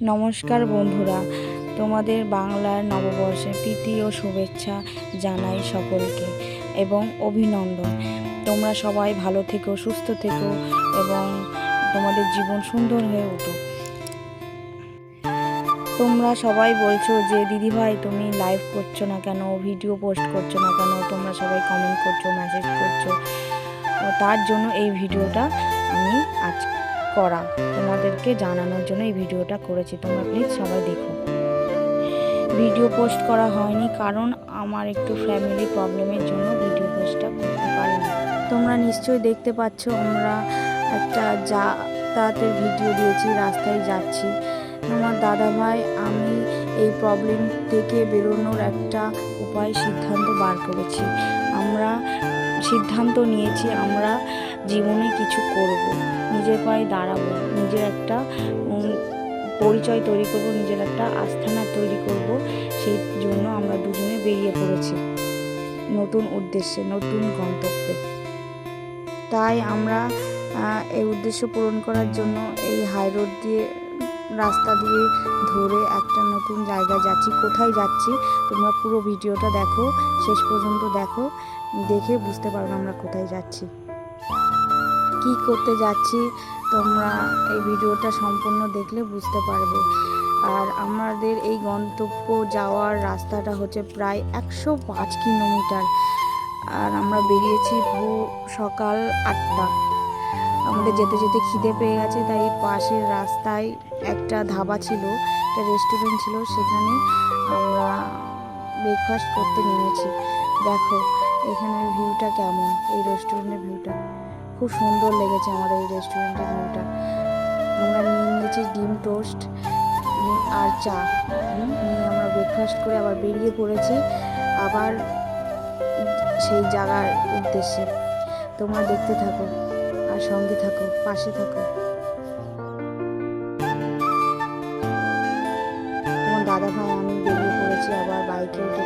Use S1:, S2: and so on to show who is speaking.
S1: নমস্কার বন্ধুরা, তোমাদের বাংলার নববর্ষের প্রীতি ও শুভেচ্ছা জানাই সকলকে এবং অভিনন্দন। তোমরা সবাই ভালো থেকো, সুস্থ থেকো এবং তোমাদের জীবন সুন্দর হয়ে উঠুক। তোমরা সবাই বলছো যে দিদিভাই তুমি লাইভ করছো না কেন, ভিডিও পোস্ট করছো না কেন, তোমরা সবাই কমেন্ট করছো, মেসেজ করছো। তার জন্য এই ভিডিওটা আমি আজ করা তোমাদেরকে জানানোর জন্য এই ভিডিওটা করেছি। তোমরা প্লিজ সবাই দেখো। ভিডিও পোস্ট করা হয়নি কারণ আমার একটু ফ্যামিলি প্রবলেমের জন্য ভিডিও পোস্টটা করতে পারিনি। তোমরা নিশ্চয়ই দেখতে পাচ্ছ আমরা একটা যাতায়াতের ভিডিও দিয়েছি, রাস্তায় যাচ্ছি। আমার দাদাভাই আমি এই প্রবলেম থেকে বেরোনোর একটা সিদ্ধান্ত বার করেছি। আমরা সিদ্ধান্ত নিয়েছি আমরা জীবনে কিছু করব, নিজের পায়ে দাঁড়াবো, নিজের একটা পরিচয় তৈরি করব, নিজের একটা আস্থানা তৈরি করব। সেই জন্য আমরা দুজনে বেরিয়ে পড়েছি নতুন উদ্দেশ্যে, নতুন গন্তব্যে। তাই আমরা এই উদ্দেশ্য পূরণ করার জন্য এই হাই রোড দিয়ে, রাস্তা দিয়ে ধরে একটা নতুন জায়গায় যাচ্ছি। কোথায় যাচ্ছি তোমরা পুরো ভিডিওটা দেখো, শেষ পর্যন্ত দেখো, দেখে বুঝতে পারবে আমরা কোথায় যাচ্ছি, কি করতে যাচ্ছি। তোমরা এই ভিডিওটা সম্পূর্ণ দেখলে বুঝতে পারবে। আর আমাদের এই গন্তব্য যাওয়ার রাস্তাটা হচ্ছে প্রায় 105 কিলোমিটার। আর আমরা বেরিয়েছি সকাল 8টা। আমাদের যেতে যেতে খিদে পেয়ে গেছে, তাই পাশের রাস্তায় একটা ধাবা ছিল, একটা রেস্টুরেন্ট ছিল, সেখানে আমরা ব্রেকফাস্ট করতে নেমেছি। দেখো এখানের ভিউটা কেমন, এই রেস্টুরেন্টের ভিউটা খুব সুন্দর লেগেছে আমাদের এই রেস্টুরেন্টের ভিউটা। আমরা নিয়ে নিয়েছি ডিম টোস্ট আর চা, নিয়ে আমরা ব্রেকফাস্ট করে আবার বেরিয়ে পড়েছি আবার সেই জায়গার উদ্দেশ্যে। তোমরা দেখতে থাকো আর সঙ্গে থাকো, পাশে থাকো। তোমার দাদা ভাই আমি বেরিয়ে পড়েছি আবার বাইকে উঠে